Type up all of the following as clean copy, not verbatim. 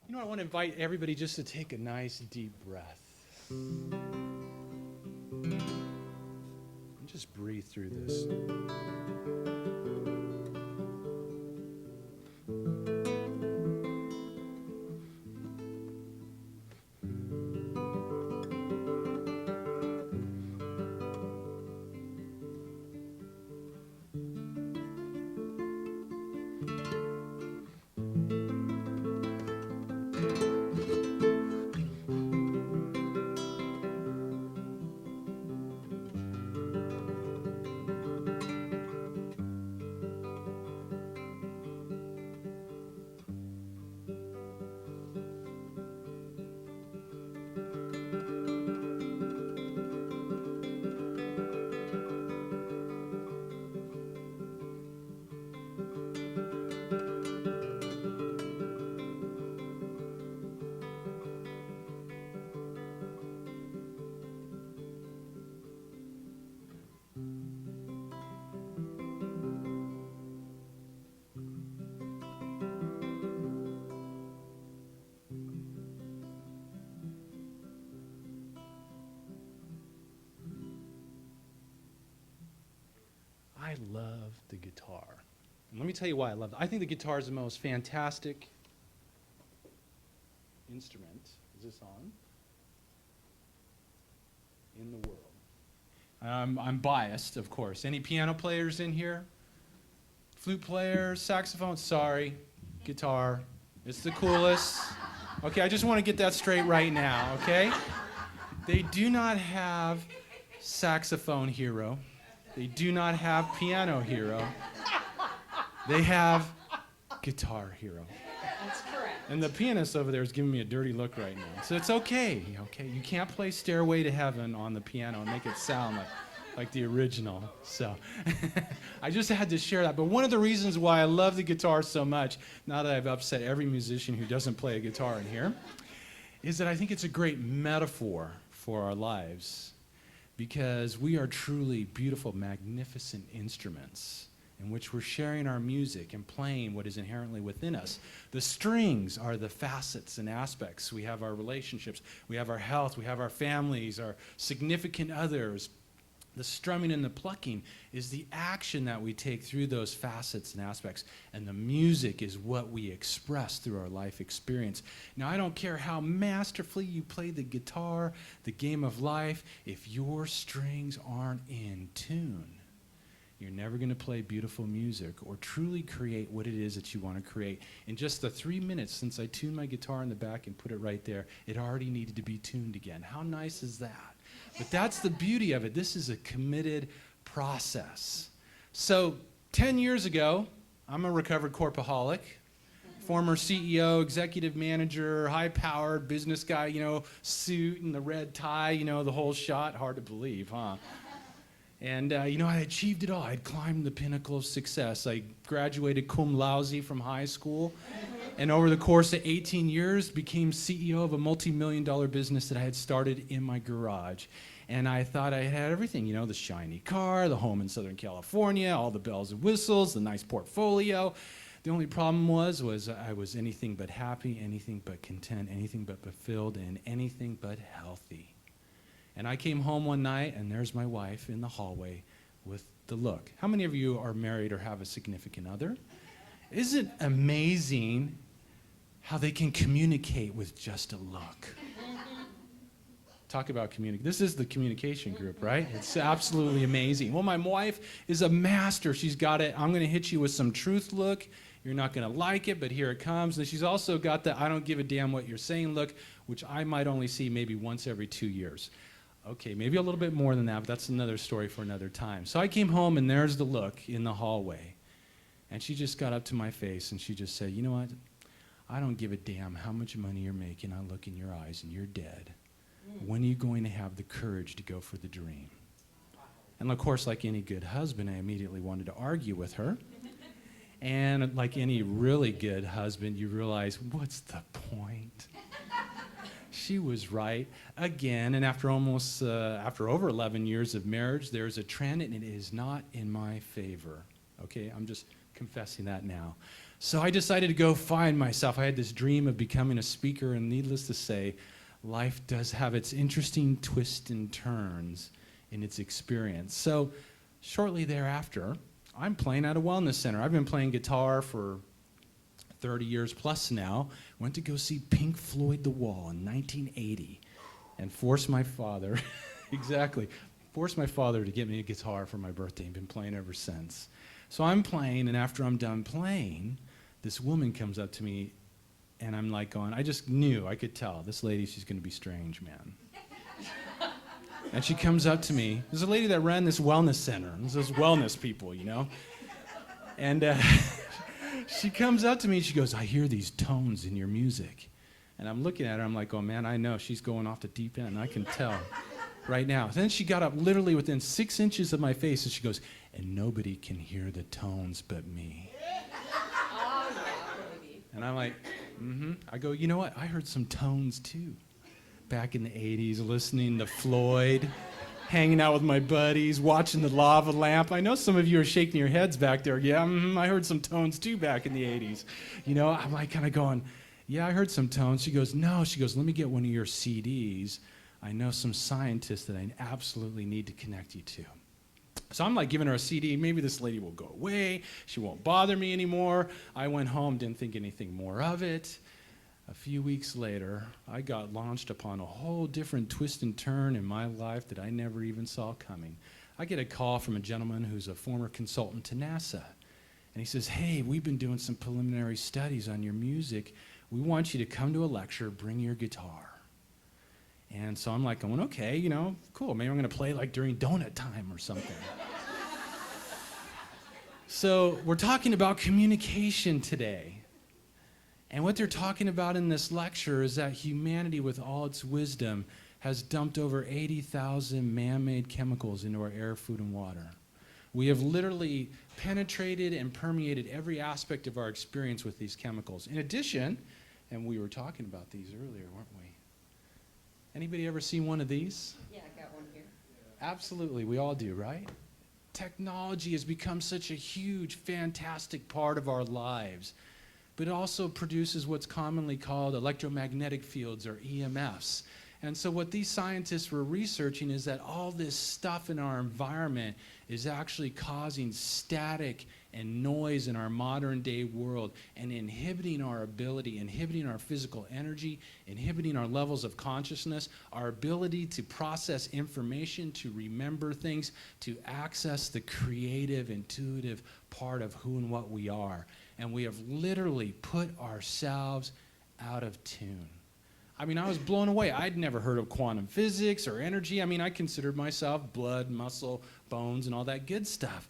You know, I want to invite everybody just to take a nice deep breath. And just breathe through this. I love the guitar. And let me tell you why I love it. I think the guitar is the most fantastic instrument. Is this on? In the world. I'm biased, of course. Any piano players in here? Flute players, saxophone? Sorry. Guitar. It's the coolest. Okay, I just want to get that straight right now, okay? They do not have saxophone hero. They do not have piano hero. They have guitar hero. That's correct. And the pianist over there is giving me a dirty look right now. So it's okay, okay? You can't play Stairway to Heaven on the piano and make it sound like the original. So I just had to share that. But one of the reasons why I love the guitar so much, now that I've upset every musician who doesn't play a guitar in here, is that I think it's a great metaphor for our lives. Because we are truly beautiful, magnificent instruments in which we're sharing our music and playing what is inherently within us. The strings are the facets and aspects. We have our relationships, we have our health, we have our families, our significant others. The strumming and the plucking is the action that we take through those facets and aspects. And the music is what we express through our life experience. Now, I don't care how masterfully you play the guitar, the game of life, if your strings aren't in tune, you're never going to play beautiful music or truly create what it is that you want to create. In just the 3 minutes since I tuned my guitar in the back and put it right there, it already needed to be tuned again. How nice is that? But that's the beauty of it. This is a committed process. So 10 years ago, I'm a recovered corpaholic, former CEO, executive manager, high-powered business guy, suit and the red tie, the whole shot. Hard to believe, huh? And, I achieved it all. I'd climbed the pinnacle of success. I graduated cum laude from high school. And over the course of 18 years, became CEO of a multi-million-dollar business that I had started in my garage. And I thought I had everything, the shiny car, the home in Southern California, all the bells and whistles, the nice portfolio. The only problem was I was anything but happy, anything but content, anything but fulfilled, and anything but healthy. And I came home one night, and there's my wife in the hallway with the look. How many of you are married or have a significant other? Isn't it amazing how they can communicate with just a look? Talk about communicate. This is the communication group, right? It's absolutely amazing. Well, my wife is a master. She's got it. I'm going to hit you with some truth look. You're not going to like it, but here it comes. And she's also got the I don't give a damn what you're saying look, which I might only see maybe once every 2 years. Okay, maybe a little bit more than that, but that's another story for another time. So I came home, and there's the look in the hallway. And she just got up to my face, and she just said, you know what? I don't give a damn how much money you're making. I look in your eyes, and you're dead. When are you going to have the courage to go for the dream? And of course, like any good husband, I immediately wanted to argue with her. And like any really good husband, you realize, what's the point? She was right again, and after over 11 years of marriage, there's a trend, and it is not in my favor. Okay, I'm just confessing that now. So I decided to go find myself. I had this dream of becoming a speaker, and needless to say, life does have its interesting twists and turns in its experience. So shortly thereafter, I'm playing at a wellness center. I've been playing guitar for 30 years plus now. Went to go see Pink Floyd The Wall in 1980 and forced my father, forced my father to get me a guitar for my birthday, and been playing ever since. So I'm playing, and after I'm done playing, this woman comes up to me, and I'm like going, I just knew, I could tell, this lady, she's going to be strange, man. And she comes up to me. There's a lady that ran this wellness center. There's those wellness people, you know. And she comes up to me, and she goes, I hear these tones in your music. And I'm looking at her, I'm like, oh, man, I know. She's going off the deep end. I can tell right now. Then she got up literally within 6 inches of my face, and she goes, and nobody can hear the tones but me. And I'm like, I go, you know what? I heard some tones, too. Back in the 80s, listening to Floyd, hanging out with my buddies, watching the lava lamp. I know some of you are shaking your heads back there. Yeah, I heard some tones, too, back in the 80s. You know, I'm like kind of going, yeah, I heard some tones. She goes, no. She goes, let me get one of your CDs. I know some scientists that I absolutely need to connect you to. So I'm like giving her a CD. Maybe this lady will go away. She won't bother me anymore. I went home, didn't think anything more of it. A few weeks later, I got launched upon a whole different twist and turn in my life that I never even saw coming. I get a call from a gentleman who's a former consultant to NASA. And he says, hey, we've been doing some preliminary studies on your music. We want you to come to a lecture, bring your guitar. And so I'm like going, okay, you know, cool. Maybe I'm going to play like during donut time or something. So we're talking about communication today. And what they're talking about in this lecture is that humanity, with all its wisdom, has dumped over 80,000 man-made chemicals into our air, food, and water. We have literally penetrated and permeated every aspect of our experience with these chemicals. In addition, and we were talking about these earlier, weren't we? Anybody ever seen one of these? Yeah, I got one here. Absolutely, we all do, right? Technology has become such a huge, fantastic part of our lives, but it also produces what's commonly called electromagnetic fields, or EMFs. And so what these scientists were researching is that all this stuff in our environment is actually causing static and noise in our modern day world and inhibiting our ability, inhibiting our physical energy, inhibiting our levels of consciousness, our ability to process information, to remember things, to access the creative, intuitive part of who and what we are. And we have literally put ourselves out of tune. I mean, I was blown away. I'd never heard of quantum physics or energy. I mean, I considered myself blood, muscle, bones, and all that good stuff.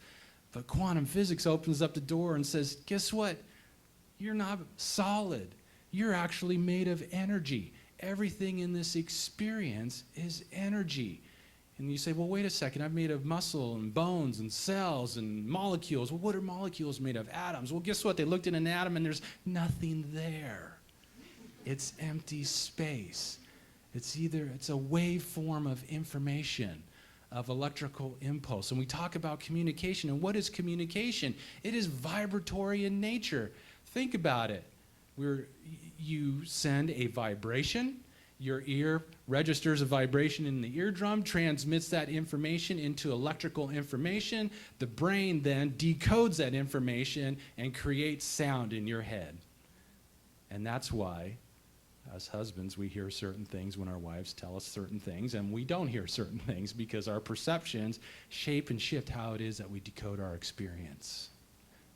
But quantum physics opens up the door and says, guess what? You're not solid. You're actually made of energy. Everything in this experience is energy. And you say, well, wait a second, I'm made of muscle and bones and cells and molecules. Well, what are molecules made of? Atoms. Well, guess what? They looked at an atom and there's nothing there. It's empty space. It's a waveform of information, of electrical impulse. And we talk about communication. And what is communication? It is vibratory in nature. Think about it. You send a vibration. Your ear registers a vibration in the eardrum, transmits that information into electrical information. The brain then decodes that information and creates sound in your head. And that's why, as husbands, we hear certain things when our wives tell us certain things, and we don't hear certain things because our perceptions shape and shift how it is that we decode our experience.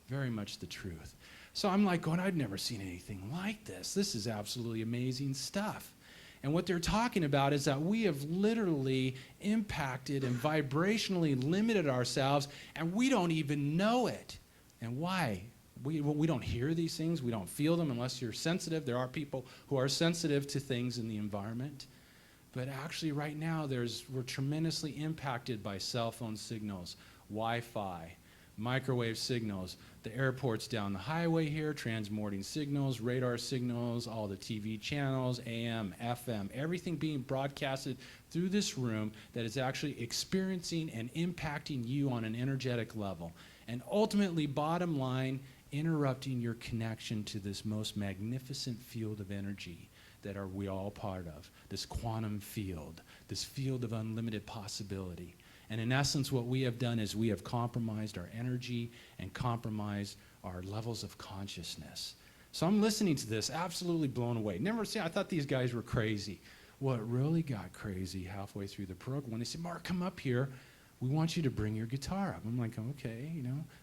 Very much the truth. So I'm like going, I'd never seen anything like this. This is absolutely amazing stuff. And what they're talking about is that we have literally impacted and vibrationally limited ourselves, and we don't even know it. And why? We don't hear these things. We don't feel them unless you're sensitive. There are people who are sensitive to things in the environment. But actually right now we're tremendously impacted by cell phone signals, Wi-Fi, microwave signals, the airports down the highway here, transmitting signals, radar signals, all the TV channels, AM, FM, everything being broadcasted through this room that is actually experiencing and impacting you on an energetic level. And ultimately, bottom line, interrupting your connection to this most magnificent field of energy that we all part of, this quantum field, this field of unlimited possibility. And in essence, what we have done is we have compromised our energy and compromised our levels of consciousness. So I'm listening to this, absolutely blown away. I thought these guys were crazy. What really got crazy halfway through the program, when they said, Mark, come up here. We want you to bring your guitar up. I'm like, okay,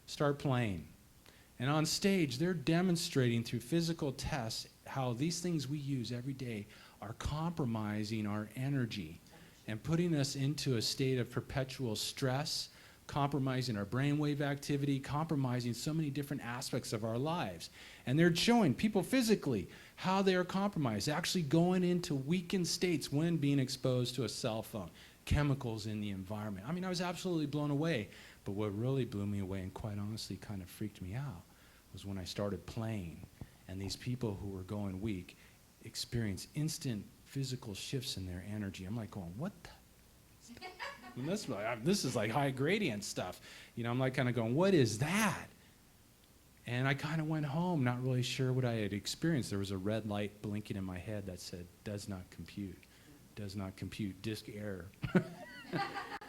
start playing. And on stage, they're demonstrating through physical tests how these things we use every day are compromising our energy and putting us into a state of perpetual stress, compromising our brainwave activity, compromising so many different aspects of our lives. And they're showing people physically how they are compromised, actually going into weakened states when being exposed to a cell phone, chemicals in the environment. I mean, I was absolutely blown away. But what really blew me away and quite honestly kind of freaked me out was when I started playing and these people who were going weak experienced instant physical shifts in their energy. I'm like going, what the? And this is like high gradient stuff. I'm like kind of going, what is that? And I kind of went home not really sure what I had experienced. There was a red light blinking in my head that said, does not compute, disk error.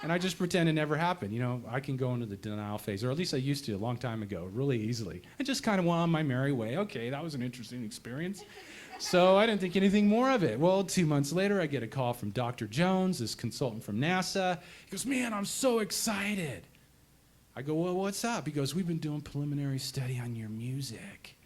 And I just pretend it never happened. I can go into the denial phase, or at least I used to a long time ago, really easily. I just kind of went on my merry way. Okay, that was an interesting experience. So I didn't think anything more of it. Well, 2 months later, I get a call from Dr. Jones, this consultant from NASA. He goes, man, I'm so excited. I go, well, what's up? He goes, we've been doing preliminary study on your music.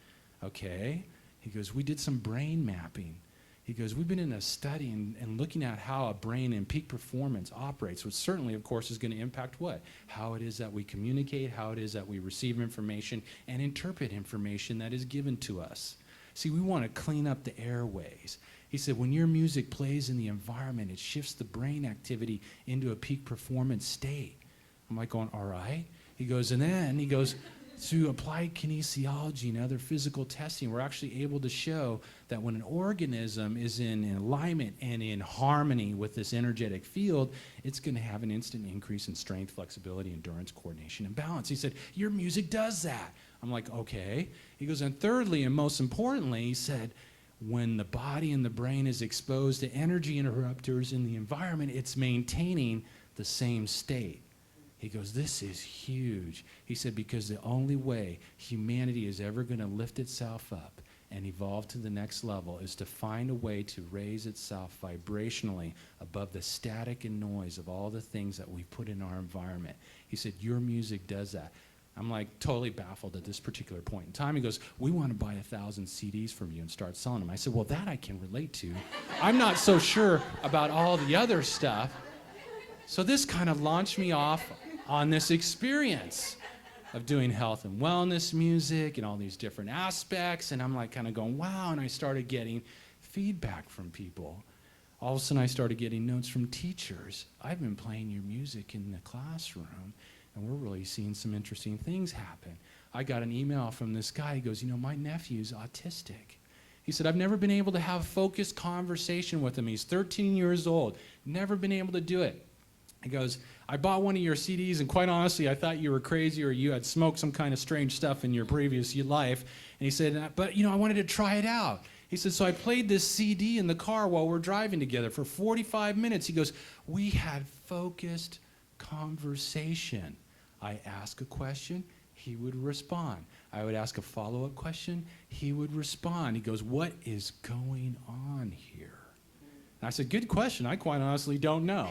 Okay. He goes, we did some brain mapping. He goes, we've been in a study and looking at how a brain in peak performance operates, which certainly, of course, is going to impact what? How it is that we communicate, how it is that we receive information and interpret information that is given to us. See, we want to clean up the airways. He said, when your music plays in the environment, it shifts the brain activity into a peak performance state. I'm like going, all right. He goes, and then he goes, through applied kinesiology and other physical testing, we're actually able to show that when an organism is in alignment and in harmony with this energetic field, it's going to have an instant increase in strength, flexibility, endurance, coordination, and balance. He said, your music does that. I'm like, okay. He goes, and thirdly, and most importantly, he said, when the body and the brain is exposed to energy interrupters in the environment, it's maintaining the same state. He goes, this is huge. He said, because the only way humanity is ever going to lift itself up and evolve to the next level is to find a way to raise itself vibrationally above the static and noise of all the things that we've put in our environment. He said, your music does that. I'm like totally baffled at this particular point in time. He goes, we want to buy 1,000 CDs from you and start selling them. I said, well, that I can relate to. I'm not so sure about all the other stuff. So this kind of launched me off on this experience of doing health and wellness music and all these different aspects. And I'm like kind of going, wow. And I started getting feedback from people. All of a sudden I started getting notes from teachers. I've been playing your music in the classroom and we're really seeing some interesting things happen. I got an email from this guy. He goes, my nephew's autistic. He said, I've never been able to have a focused conversation with him. He's 13 years old. Never been able to do it. He goes, I bought one of your CDs, and quite honestly, I thought you were crazy or you had smoked some kind of strange stuff in your previous life. And he said, but, I wanted to try it out. He said, so I played this CD in the car while we're driving together for 45 minutes. He goes, we had focused conversation. I ask a question, he would respond. I would ask a follow-up question, he would respond. He goes, what is going on here? And I said, good question. I quite honestly don't know.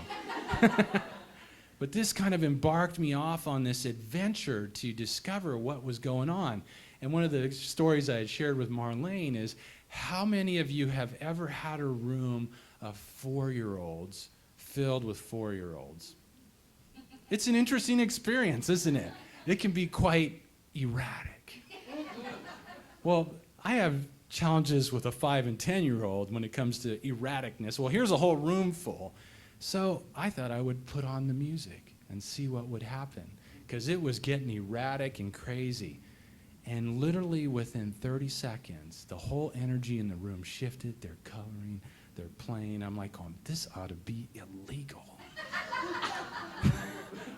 But this kind of embarked me off on this adventure to discover what was going on. And one of the stories I had shared with Marlene is, how many of you have ever had a room of 4-year-olds filled with 4-year-olds? It's an interesting experience, isn't it? It can be quite erratic. Well, I have challenges with a 5 and 10-year-old when it comes to erraticness. Well, here's a whole room full. So I thought I would put on the music and see what would happen, because it was getting erratic and crazy. And literally within 30 seconds, the whole energy in the room shifted. They're coloring, they're playing. I'm like, oh, this ought to be illegal.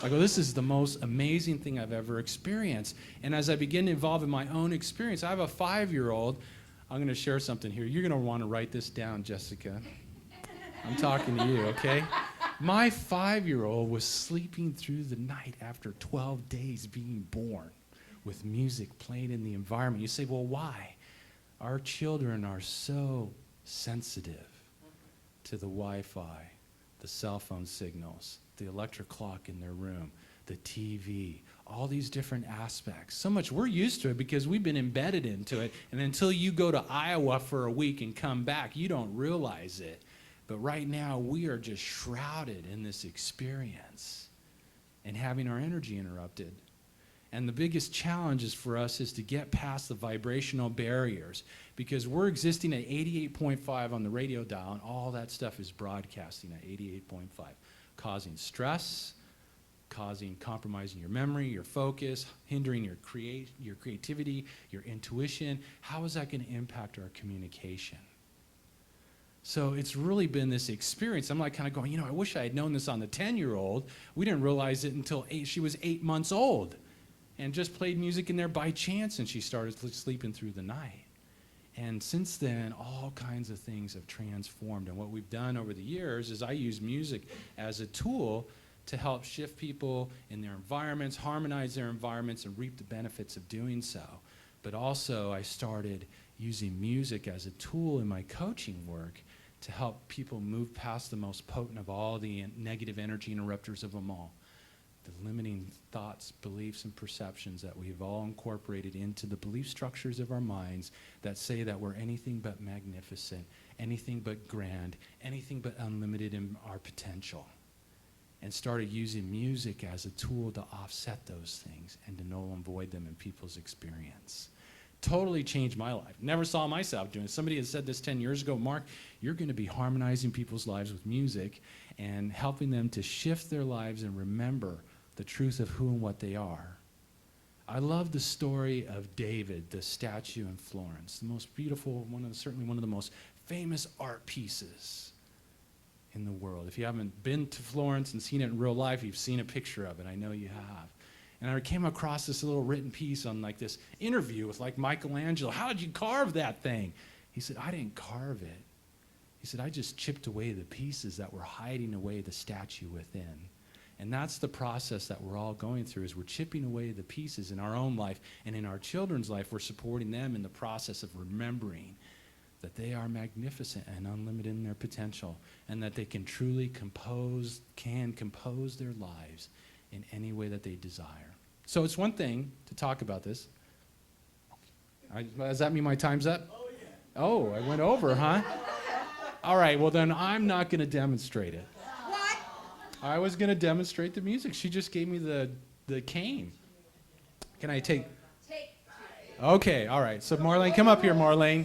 I go, this is the most amazing thing I've ever experienced. And as I begin to evolve in my own experience, I have a 5-year-old. I'm going to share something here. You're going to want to write this down, Jessica. I'm talking to you, okay? My 5-year-old was sleeping through the night after 12 days being born with music playing in the environment. You say, well, why? Our children are so sensitive to the Wi-Fi, the cell phone signals, the electric clock in their room, the TV, all these different aspects. So much we're used to it because we've been embedded into it. And until you go to Iowa for a week and come back, you don't realize it. But right now, we are just shrouded in this experience and having our energy interrupted. And the biggest challenge is for us is to get past the vibrational barriers, because we're existing at 88.5 on the radio dial, and all that stuff is broadcasting at 88.5, causing stress, causing compromising your memory, your focus, hindering your creativity, your intuition. How is that going to impact our communication? So it's really been this experience. I'm like kind of going, I wish I had known this on the 10-year-old. We didn't realize it until she was 8 months old, and just played music in there by chance, and she started sleeping through the night. And since then, all kinds of things have transformed. And what we've done over the years is I use music as a tool to help shift people in their environments, harmonize their environments, and reap the benefits of doing so. But also, I started using music as a tool in my coaching work to help people move past the most potent of all the negative energy interrupters of them all, the limiting thoughts, beliefs, and perceptions that we've all incorporated into the belief structures of our minds that say that we're anything but magnificent, anything but grand, anything but unlimited in our potential. And started using music as a tool to offset those things and to null and void them in people's experience. Totally changed my life. Never saw myself doing it. Somebody had said this 10 years ago, Mark, you're going to be harmonizing people's lives with music and helping them to shift their lives and remember the truth of who and what they are. I love the story of David, the statue in Florence, the most beautiful, certainly one of the most famous art pieces in the world. If you haven't been to Florence and seen it in real life, you've seen a picture of it. I know you have. And I came across this little written piece on this interview with Michelangelo. How did you carve that thing? He said, I didn't carve it. He said, I just chipped away the pieces that were hiding away the statue within. And that's the process that we're all going through, is we're chipping away the pieces in our own life, and in our children's life, we're supporting them in the process of remembering that they are magnificent and unlimited in their potential, and that they can truly compose their lives in any way that they desire. So it's one thing to talk about this. Does that mean my time's up? Oh, yeah. Oh, I went over, huh? All right, well then I'm not going to demonstrate it. What? I was going to demonstrate the music. She just gave me the cane. Can I take? Okay, all right. So Marlene, come up here, Marlene.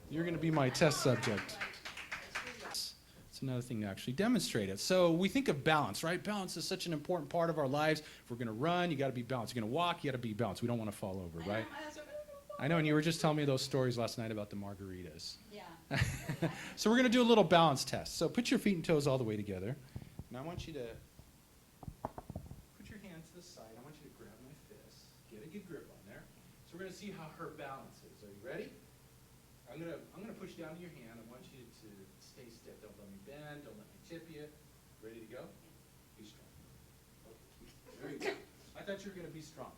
You're going to be my test subject. It's another thing to actually demonstrate it. So we think of balance, right? Balance is such an important part of our lives. If we're going to run, you got to be balanced. You're going to walk, you got to be balanced. We don't want to fall over, right? I know, and you were just telling me those stories last night about the margaritas. Yeah. So we're going to do a little balance test. So put your feet and toes all the way together. And I want you to put your hands to the side. I want you to grab my fist. Get a good grip on there. So we're going to see how her balance is. Are you ready? I'm gonna push down to your hand. I want you to stay stiff. Don't let me bend. Don't let me tip you. Ready to go? Be strong. Okay. There you go. I thought you were gonna be strong.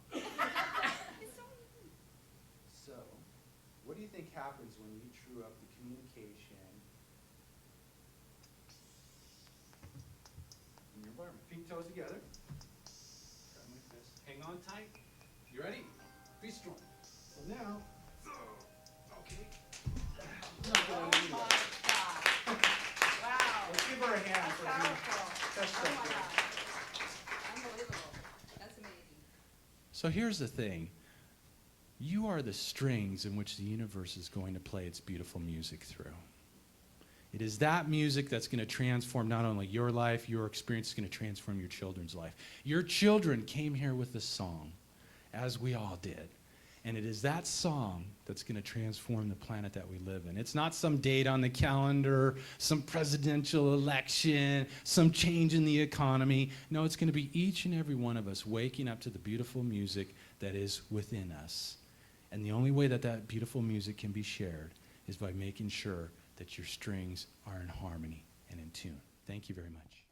So, what do you think happens when you true up the communication in your environment? Feet, toes together. Grab my fist. Hang on tight. You ready? Be strong. So now. Wow. Let's give her a hand for being test Oh my subject. God. Unbelievable. That's amazing. So here's the thing. You are the strings in which the universe is going to play its beautiful music through. It is that music that's going to transform not only your life, your experience is going to transform your children's life. Your children came here with a song, as we all did. And it is that song that's going to transform the planet that we live in. It's not some date on the calendar, some presidential election, some change in the economy. No, it's going to be each and every one of us waking up to the beautiful music that is within us. And the only way that that beautiful music can be shared is by making sure that your strings are in harmony and in tune. Thank you very much.